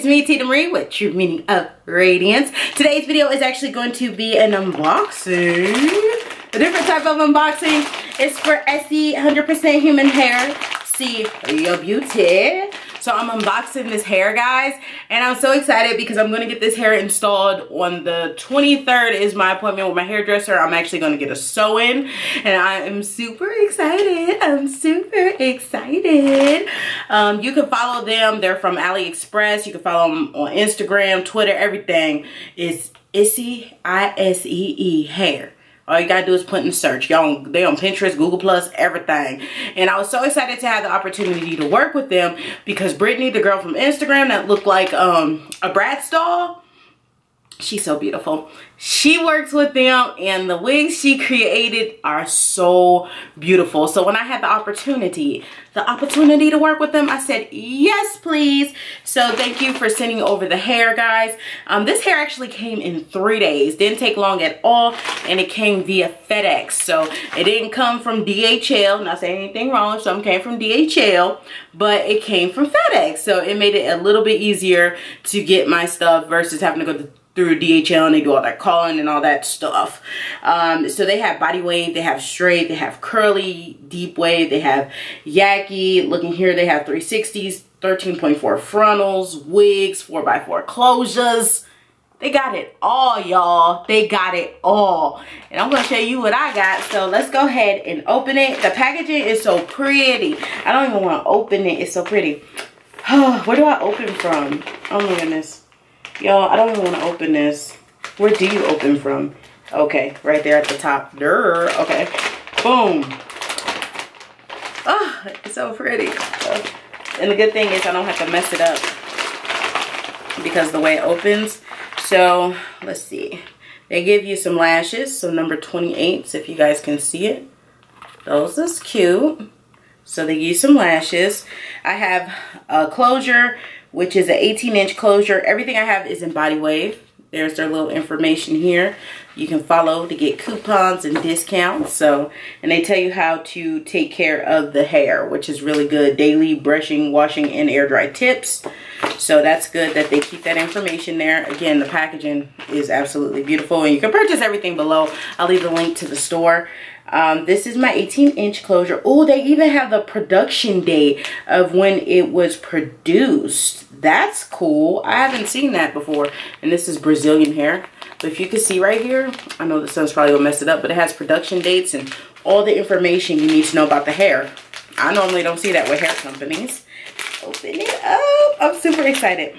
it's me, Tina Marie, with True Meaning of Radiance. Today's video is actually going to be an unboxing. A different type of unboxing. It's for ISEE 100% human hair. See your beauty. So I'm unboxing this hair, guys, and I'm so excited because I'm gonna get this hair installed on the 23rd is my appointment with my hairdresser. I'm actually gonna get a sew-in, and I am super excited. I'm super excited. You can follow them. They're from AliExpress. You can follow them on Instagram, Twitter, everything. It's ISEE, I-S-E-E, hair. All you gotta do is put in search. Y'all, they on Pinterest, Google Plus, everything. And I was so excited to have the opportunity to work with them because Brittany, the girl from Instagram that looked like a Bratz doll, she's so beautiful. She works with them, and the wigs she created are so beautiful. So when I had the opportunity to work with them, I said, yes, please. So thank you for sending over the hair, guys. This hair actually came in 3 days. Didn't take long at all, and it came via FedEx. So it didn't come from DHL. Not saying anything wrong. Some came from DHL, but it came from FedEx. So it made it a little bit easier to get my stuff versus having to go through DHL and they do all that calling and all that stuff. So they have body wave, they have straight, they have curly, deep wave, they have yaki. Looking here, they have 360s, 13.4 frontals, wigs, 4x4 closures. They got it all, y'all. They got it all. And I'm gonna show you what I got. So let's go ahead and open it. The packaging is so pretty. I don't even want to open it. It's so pretty. Where do I open from? Oh my goodness. Y'all, I don't even want to open this. Where do you open from? Okay, right there at the top. Durr. Okay. Boom. Oh, it's so pretty. And the good thing is I don't have to mess it up because the way it opens. So, let's see. They give you some lashes. So, number 28, if you guys can see it. Those is cute. So, they give you some lashes. I have a closure, which is an 18-inch closure. Everything I have is in body wave. There's their little information here. You can follow to get coupons and discounts. So, and they tell you how to take care of the hair, which is really good. Daily brushing, washing, and air dry tips. So that's good that they keep that information there. Again, the packaging is absolutely beautiful, and you can purchase everything below. I'll leave a link to the store. This is my 18-inch closure. Oh, they even have the production date of when it was produced. That's cool. I haven't seen that before. And this is Brazilian hair. But if you can see right here, I know the sun's probably gonna mess it up, but it has production dates and all the information you need to know about the hair. I normally don't see that with hair companies. Open it up. I'm super excited.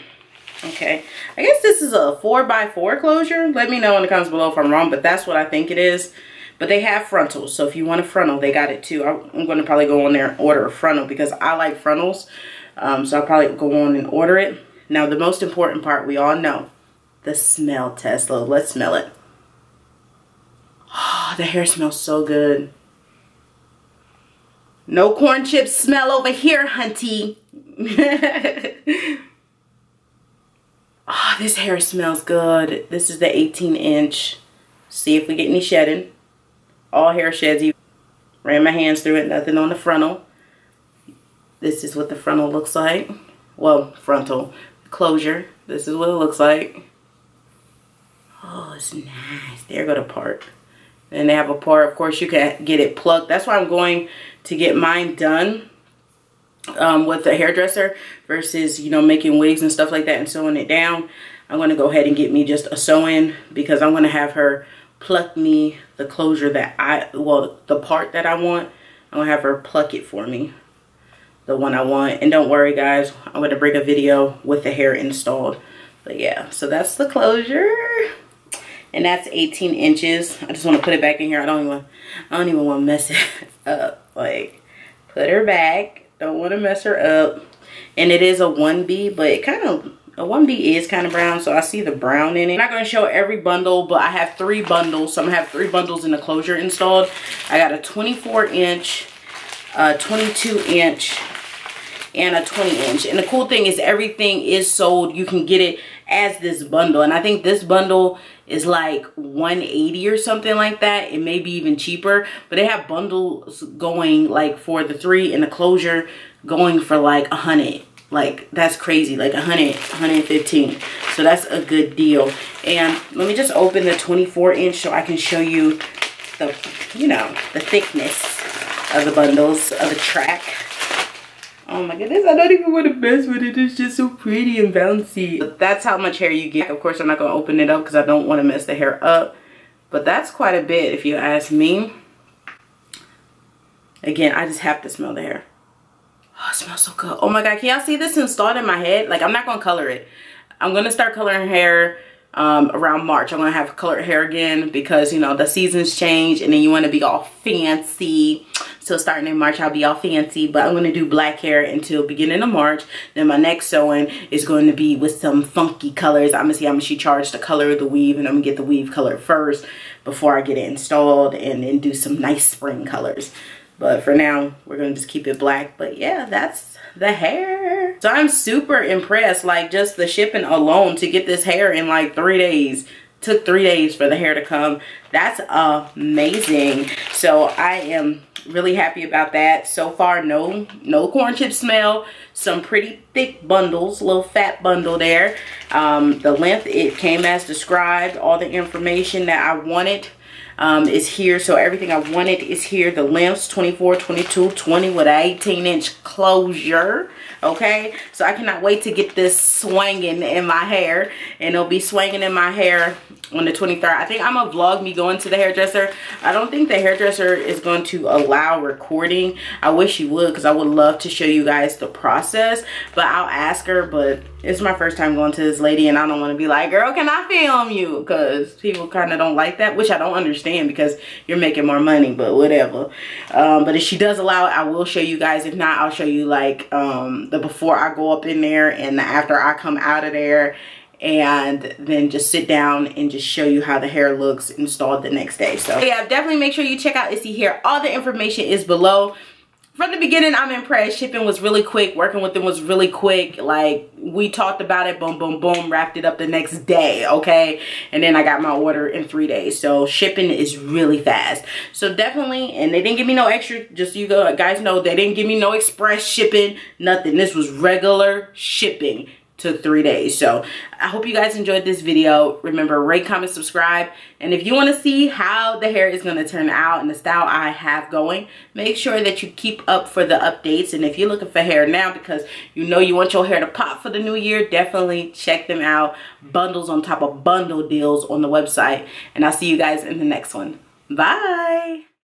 Okay, I guess this is a 4x4 closure. Let me know in the comments below if I'm wrong, but that's what I think it is. But they have frontals, so if you want a frontal, they got it too. I'm going to probably go on there and order a frontal because I like frontals. So I'll probably go on and order it. Now, the most important part, we all know, the smell test. So let's smell it. Oh, the hair smells so good. No corn chip smell over here, hunty. Oh, this hair smells good. This is the 18-inch. See if we get any shedding. All hair sheds. Ran my hands through it. Nothing on the frontal. This is what the frontal looks like. Well, frontal closure. This is what it looks like. Oh, it's nice. There go the part. And they have a part. Of course, you can get it plucked. That's why I'm going to get mine done with a hairdresser versus, you know, making wigs and stuff like that and sewing it down. I'm going to go ahead and get me just a sew-in because I'm going to have her pluck me the closure that the part that I want. I'm going to have her pluck it for me. The one I want. And don't worry, guys. I'm going to bring a video with the hair installed. But yeah, so that's the closure. And that's 18 inches. I just want to put it back in here. I don't even want to mess it up. Like, put her back. Don't want to mess her up. And it is a 1B, but it kind of, a 1B is kind of brown, so I see the brown in it. I'm not going to show every bundle, but I have 3 bundles. So I'm going to have 3 bundles in the closure installed. I got a 24-inch, a 22-inch, and a 20-inch. And the cool thing is everything is sold. You can get it as this bundle. And I think this bundle is like $180 or something like that. It may be even cheaper. But they have bundles going like for the 3 and the closure going for like $100. Like, that's crazy, like 100, 115. So that's a good deal. And let me just open the 24-inch so I can show you the, you know, the thickness of the bundles of the track. Oh my goodness, I don't even want to mess with it. It's just so pretty and bouncy. But that's how much hair you get. Of course, I'm not going to open it up because I don't want to mess the hair up. But that's quite a bit if you ask me. Again, I just have to smell the hair. Oh, it smells so good. Oh my God, can y'all see this installed in my head? Like, I'm not going to color it. I'm going to start coloring hair around March. I'm going to have colored hair again because, you know, the seasons change and then you want to be all fancy. So starting in March, I'll be all fancy. But I'm going to do black hair until beginning of March. Then my next sewing is going to be with some funky colors. I'm going to see how much she charged to color the weave. And I'm going to get the weave colored first before I get it installed. And then do some nice spring colors. But for now, we're going to just keep it black. But yeah, that's the hair. So I'm super impressed. Like, just the shipping alone to get this hair in like 3 days. Took 3 days for the hair to come. That's amazing. So I am really happy about that. So far, no corn chip smell. Some pretty thick bundles. Little fat bundle there. The length, it came as described. All the information that I wanted is here. So everything I wanted is here. The lengths 24, 22, 20 with an 18-inch closure. Okay, so I cannot wait to get this swinging in my hair, and it'll be swinging in my hair on the 23rd. I think I'm gonna vlog me going to the hairdresser. I don't think the hairdresser is going to allow recording. I wish he would, because I would love to show you guys the process, but I'll ask her. But it's my first time going to this lady, and I don't want to be like, girl, can I film you? Because people kind of don't like that, which I don't understand because you're making more money, but whatever. But if she does allow it, I will show you guys. If not, I'll show you like the before I go up in there and the after I come out of there, and then just sit down and just show you how the hair looks installed the next day. So yeah, definitely make sure you check out ISEE Hair. All the information is below. From the beginning, I'm impressed. Shipping was really quick. Working with them was really quick. Like, we talked about it, boom, boom, boom, wrapped it up the next day, okay? And then I got my order in 3 days. So shipping is really fast. So definitely, and they didn't give me no extra, just so you guys know, they didn't give me no express shipping, nothing. This was regular shipping. Took 3 days. So I hope you guys enjoyed this video. Remember, rate, comment, subscribe, and if you want to see how the hair is going to turn out and the style I have going, make sure that you keep up for the updates. And if you're looking for hair now because you know you want your hair to pop for the new year, definitely check them out. Bundles on top of bundle deals on the website, and I'll see you guys in the next one. Bye.